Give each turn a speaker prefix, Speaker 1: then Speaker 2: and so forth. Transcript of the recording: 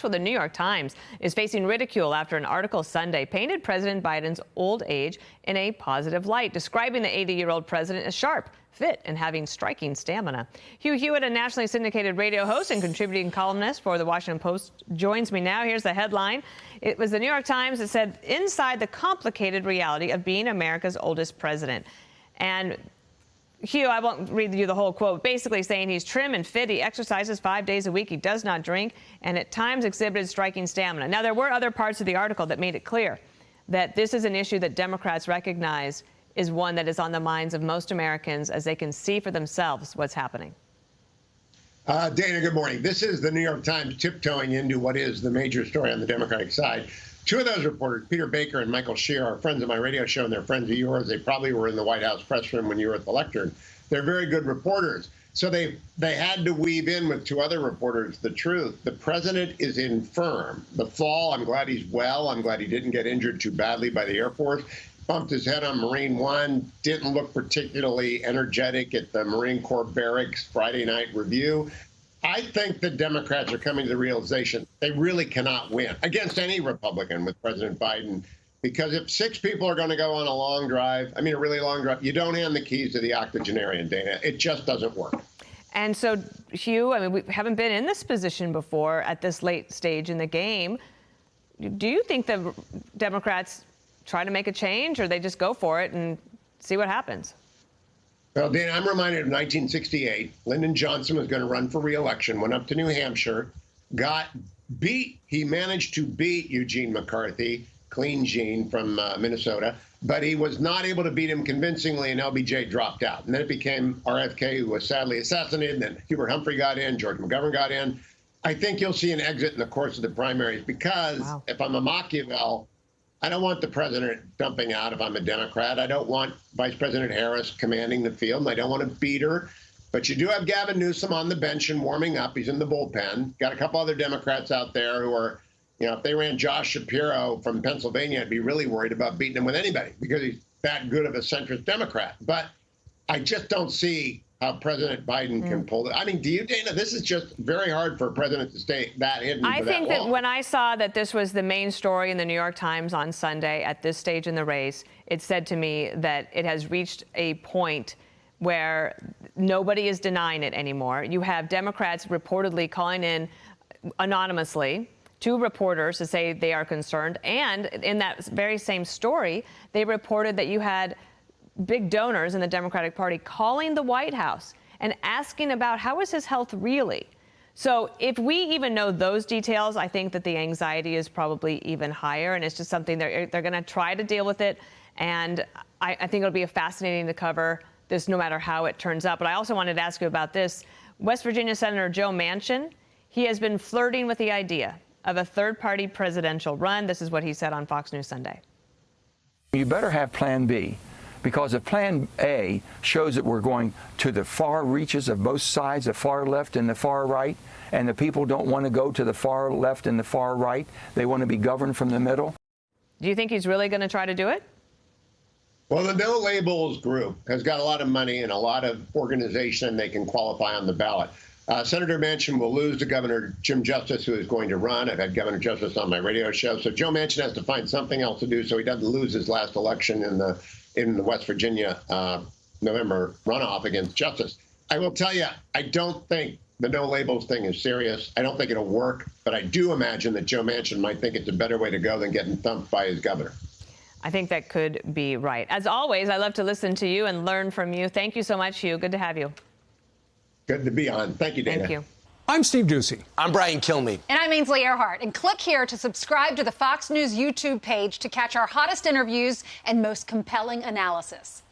Speaker 1: Well, the New York Times is facing ridicule after an article Sunday painted President Biden's old age in a positive light, describing the 80-year-old president as sharp, fit, and having striking stamina. Hugh Hewitt, a nationally syndicated radio host and contributing columnist for the Washington Post, joins me now. Here's the headline. It was the New York Times that said, "Inside the complicated reality of being America's oldest president." And Hugh, I won't read you the whole quote, basically saying he's trim and fit, he exercises 5 days a week, he does not drink, and at times exhibited striking stamina. Now, there were other parts of the article that made it clear that this is an issue that Democrats recognize is one that is on the minds of most Americans as they can see for themselves what's happening.
Speaker 2: Dana, good morning. This is the New York Times tiptoeing into what is the major story on the Democratic side. Two of those reporters, Peter Baker and Michael Shear, are friends of my radio show, and they're friends of yours. They probably were in the White House press room when you were at the lectern. They're very good reporters. So they had to weave in with two other reporters the truth. The president is infirm. The fall, I'm glad he's well. I'm glad he didn't get injured too badly by the Air Force. Bumped his head on Marine One, didn't look particularly energetic at the Marine Corps Barracks Friday night review. I think the Democrats are coming to the realization they really cannot win against any Republican with President Biden, because if 6 people are going to go on a long drive, I mean a really long drive, you don't hand the keys to the octogenarian, Dana. It just doesn't work.
Speaker 1: And so, Hugh, I mean, we haven't been in this position before at this late stage in the game. Do you think the Democrats try to make a change, or they just go for it and see what happens?
Speaker 2: Well, Dana, I'm reminded of 1968. Lyndon Johnson was going to run for re-election, went up to New Hampshire, got beat. He managed to beat Eugene McCarthy, Clean Gene from Minnesota, but he was not able to beat him convincingly, and LBJ dropped out. And then it became RFK, who was sadly assassinated, and then Hubert Humphrey got in, George McGovern got in. I think you'll see an exit in the course of the primaries because if I'm a Machiavel, I don't want the president dumping out if I'm a Democrat. I don't want Vice President Harris commanding the field, and I don't want to beat her. But you do have Gavin Newsom on the bench and warming up. He's in the bullpen. Got a couple other Democrats out there who are, you know, if they ran Josh Shapiro from Pennsylvania, I'd be really worried about beating him with anybody because he's that good of a centrist Democrat. But I just don't see how President Biden can pull it. I mean, do you, Dana? This is just very hard for a president to stay that hidden for that long.
Speaker 1: I think that when I saw that this was the main story in the New York Times on Sunday at this stage in the race, it said to me that it has reached a point where nobody is denying it anymore. You have Democrats reportedly calling in anonymously 2 reporters to say they are concerned. And in that very same story, they reported that you had big donors in the Democratic Party calling the White House and asking about how is his health really. So if we even know those details, I think that the anxiety is probably even higher, and it's just something they're going to try to deal with it. And I think it'll be fascinating to cover this no matter how it turns out. But I also wanted to ask you about this. West Virginia Senator Joe Manchin, he has been flirting with the idea of a third-party presidential run. This is what he said on Fox News Sunday.
Speaker 3: You better have Plan B. Because if Plan A shows that we're going to the far reaches of both sides, the far left and the far right, and the people don't want to go to the far left and the far right, they want to be governed from the middle.
Speaker 1: Do you think he's really going to try to do it?
Speaker 2: Well, the No Labels group has got a lot of money and a lot of organization. They can qualify on the ballot. Senator Manchin will lose to Governor Jim Justice, who is going to run. I've had Governor Justice on my radio show. So Joe Manchin has to find something else to do so he doesn't lose his last election in the West Virginia November runoff against Justice. I will tell you, I don't think the No Labels thing is serious. I don't think it'll work. But I do imagine that Joe Manchin might think it's a better way to go than getting thumped by his governor.
Speaker 1: I think that could be right. As always, I love to listen to you and learn from you. Thank you so much, Hugh. Good to have you.
Speaker 2: Good to be on. Thank you, Dana.
Speaker 1: Thank you.
Speaker 4: I'm Steve Ducey.
Speaker 5: I'm Brian Kilmeade.
Speaker 6: And I'm Ainsley Earhart. And click here to subscribe to the Fox News YouTube page to catch our hottest interviews and most compelling analysis.